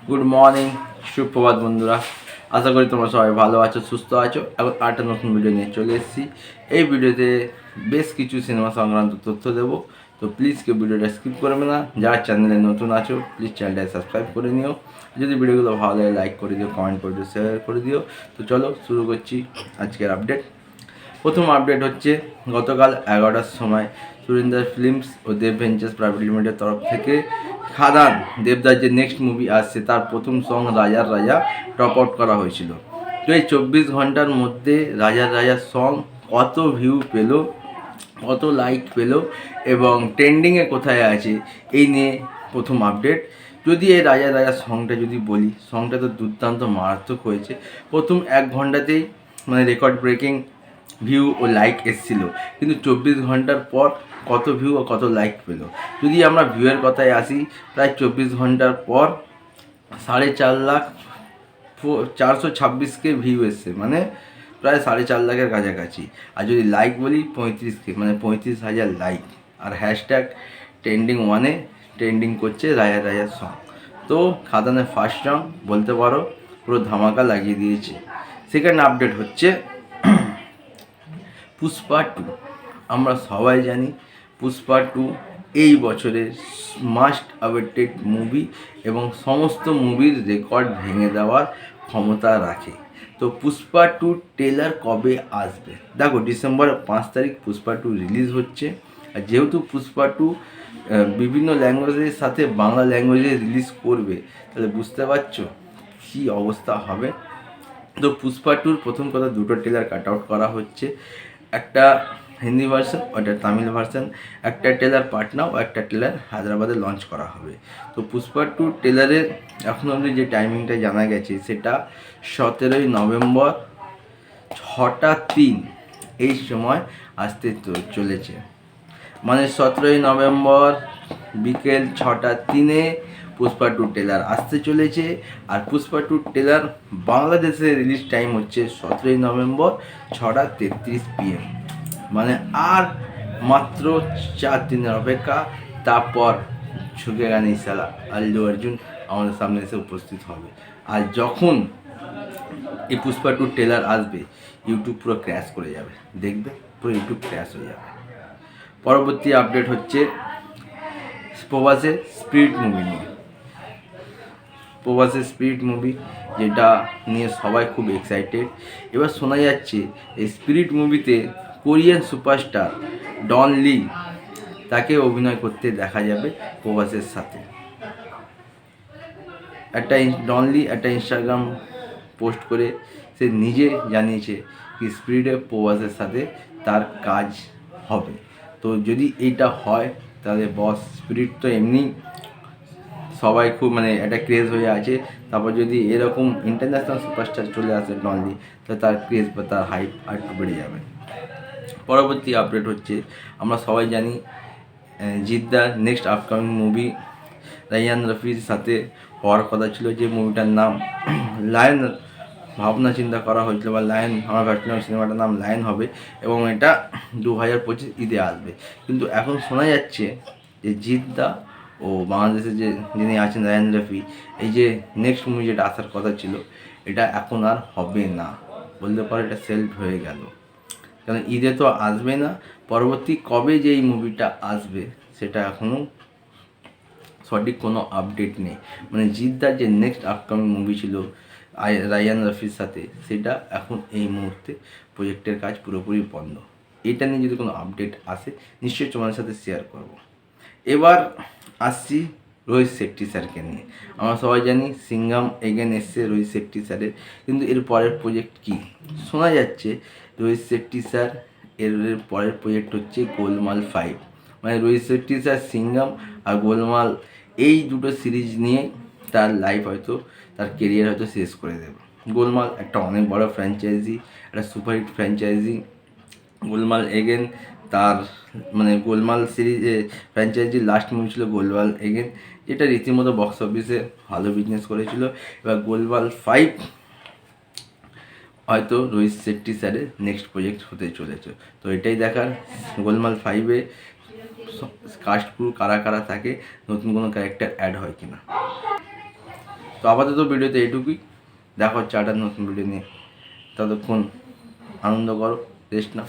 Good morning, সুপ্রভাত বন্ধুরা। আশা করি তোমরা সবাই ভালো আছো, সুস্থ আছো। এখন আরেকটা নতুন ভিডিও নিয়ে চলে এসেছি। এই ভিডিওতে বেশ কিছু সিনেমা সংক্রান্ত তথ্য দেবো, তো প্লিজ কেউ ভিডিওটা স্কিপ করবে না। যারা চ্যানেলে নতুন আছো প্লিজ চ্যানেলটা সাবস্ক্রাইব করে নিও। যদি ভিডিওগুলো ভালো লাগে লাইক করে দিও, কমেন্ট করে দিও, শেয়ার করে দিও। তো চলো শুরু করছি আজকের আপডেট। প্রথম আপডেট হচ্ছে গতকাল 11টার সময় সুরিন্দর ফিল্মস ও দেব ভেঞ্চার্স প্রাইভেট লিমিটেডের তরফ থেকে খাদান দেবদার যে নেক্সট মুভি আসছে তার প্রথম সং রাজার রাজা ড্রপ আউট করা হয়েছিল। তো এই 24 ঘন্টার মধ্যে রাজার রাজার সং কত ভিউ পেল, কত লাইক পেল এবং ট্রেন্ডিংয়ে কোথায় আছে, এই নিয়ে প্রথম আপডেট। যদি এই রাজা রাজা সংটা যদি বলি, সংটা তো দুর্দান্ত মারাত্মক হয়েছে। প্রথম 1 ঘন্টাতেই মানে রেকর্ড ব্রেকিং ভিউ ও লাইক এসেছিলো, কিন্তু 24 ঘন্টার পর কত ভিউ ও কত লাইক পেল। যদি আমরা ভিউয়ের কথায় আসি, প্রায় 24 ঘন্টার পর 426K ভিউ এসছে, মানে প্রায় 4.5 লাখের কাছাকাছি। আর যদি লাইক বলি 35K, মানে 35,000 লাইক। আর হ্যাশট্যাগ ট্রেন্ডিং 1-এ ট্রেন্ডিং করছে রাজা রাজার সং। তো খাদানের ফার্স্ট সং বলতে পারো পুরো ধামাকা লাগিয়ে দিয়েছে। সেকেন্ড আপডেট হচ্ছে পুষ্পা 2। আমরা সবাই জানি পুষ্পা 2 এই বছরের মাস্ট অ্যাওয়েটেড মুভি এবং সমস্ত মুভির রেকর্ড ভেঙে দেওয়ার ক্ষমতা রাখে। তো পুষ্পা 2 ট্রেলার কবে আসবে? দেখো, ডিসেম্বর 5 তারিখ পুষ্পা 2 রিলিজ হচ্ছে। আর যেহেতু পুষ্পা 2 বিভিন্ন ল্যাঙ্গুয়েজের সাথে বাংলা ল্যাঙ্গুয়েজে রিলিজ করবে, তাহলে বুঝতে পারছো কী অবস্থা হবে। তো পুষ্পা 2-র প্রথম কথা দুটো ট্রেলার কাট আউট করা হচ্ছে, একটা হিন্দি ভার্সন, ওটা তামিল ভার্সন। একটা ট্রেলার পাটনা ও একটা ট্রেলার হায়দ্রাবাদে লঞ্চ করা হবে। তো পুষ্পা 2 ট্রেলারের এখন অবধি যে টাইমিংটা জানা গেছে সেটা 17ই নভেম্বর 6টা 3 এই সময় আসতে চলেছে। মানে 17ই নভেম্বর বিকেল 6টা 3-এ পুষ্পা 2 ট্রেলার আসতে চলেছে। আর পুষ্পা 2 ট্রেলার বাংলাদেশে রিলিজ টাইম হচ্ছে 17ই নভেম্বর 6টা 33 PM। মানে আর মাত্র 4 দিনের অপেক্ষা, তারপর ঝুঁকে গানি সালা আল্লু অর্জুন আমাদের সামনে এসে উপস্থিত হবে। আর যখন এই পুষ্পা 2 ট্রেলার আসবে, ইউটিউব পুরো ক্র্যাশ করে যাবে, দেখবে পুরো ইউটিউব ক্র্যাশ হয়ে যাবে। পরবর্তী আপডেট হচ্ছে প্রভাসের স্পিরিট মুভি নিয়ে। প্রভাসের স্পিরিট মুভি, যেটা নিয়ে সবাই খুব এক্সাইটেড। এবার শোনা যাচ্ছে এই স্পিরিট মুভিতে কোরিয়ান সুপারস্টার ডন লি তাকে অভিনয় করতে দেখা যাবে প্রভাসের সাথে। ডন লি একটা ইনস্টাগ্রাম পোস্ট করে সে নিজে জানিয়েছে কি স্পিরিটে প্রভাসের সাথে তার কাজ হবে। তো যদি এইটা হয় তাহলে বস স্পিরিট তো এমনি সবাই খুব মানে একটা ক্রেজ হয়ে আছে, তারপর যদি এরকম ইন্টারন্যাশনাল সুপারস্টার চলে আসে ডনলি, তো তার ক্রেজ বা তার হাইপ আর একটু বেড়ে যাবে। পরবর্তী আপডেট হচ্ছে আমরা সবাই জানি জিদ্দার নেক্সট আপকামিং মুভি রায়ান রফির সাথে হওয়ার কথা ছিল, যে মুভিটার নাম লায়ন ভাবনা চিন্তা করা হয়েছিল, বা লায়ন আমরা ভাবছিলাম সিনেমাটার নাম লায়ন হবে এবং এটা 2025 ঈদে আসবে। কিন্তু এখন শোনা যাচ্ছে যে জিদ্দা ও বাংলাদেশে যে যিনি আছেন রায়ান রফি, এই যে নেক্সট মুভি যেটা আসার কথা ছিল এটা এখন আর হবে না, বলতে পারো এটা সেলফ হয়ে গেল। কারণ ঈদে তো আসবে না, পরবর্তী কবে যে এই মুভিটা আসবে সেটা এখনও সঠিক কোনো আপডেট নেই। মানে জিদ্দার যে নেক্সট আপকামিং মুভি ছিল রায়ান রফির সাথে, সেটা এখন এই মুহূর্তে প্রজেক্টের কাজ পুরোপুরি বন্ধ। এটা নিয়ে যদি কোনো আপডেট আসে নিশ্চয়ই তোমাদের সাথে শেয়ার করব। এবার আসছি রোহিত শেট্টি স্যারকে নিয়ে। আমরা সবাই জানি সিঙ্গাম এগেন এসছে রোহিত শেট্টি স্যারের, কিন্তু এর পরের প্রজেক্ট কি? শোনা যাচ্ছে রোহিত শেট্টি স্যার এর পরের প্রজেক্ট হচ্ছে গোলমাল 5। মানে রোহিত শেট্টি স্যার সিঙ্গাম আর গোলমাল এই দুটো সিরিজ নিয়ে তার লাইফ হয়তো, তার কেরিয়ার হয়তো শেষ করে দেবে। গোলমাল একটা অনেক বড় ফ্র্যাঞ্চাইজি, একটা সুপারহিট ফ্র্যাঞ্চাইজি। গোলমাল এগেন তার মানে গোলমাল সিরিজে ফ্র্যাঞ্চাইজির লাস্ট মুভি ছিল গোলমাল এগেন, যেটা রীতিমতো বক্স অফিসে ভালো বিজনেস করেছিল। এবার গোলমাল 5 হয়তো রোহিত শেট্টি স্যারের নেক্সট প্রজেক্ট হতে চলেছে। তো এটাই দেখার গোলমাল 5-এ কাস্ট ক্রু কারা কারা থাকে, নতুন কোনো ক্যারেক্টার অ্যাড হয় কিনা। তো আপাতত ভিডিওতে এইটুকুই, দেখা হচ্ছে একটা নতুন ভিডিও নিয়ে। ততক্ষণ আনন্দ করো, রেস্ট নাও।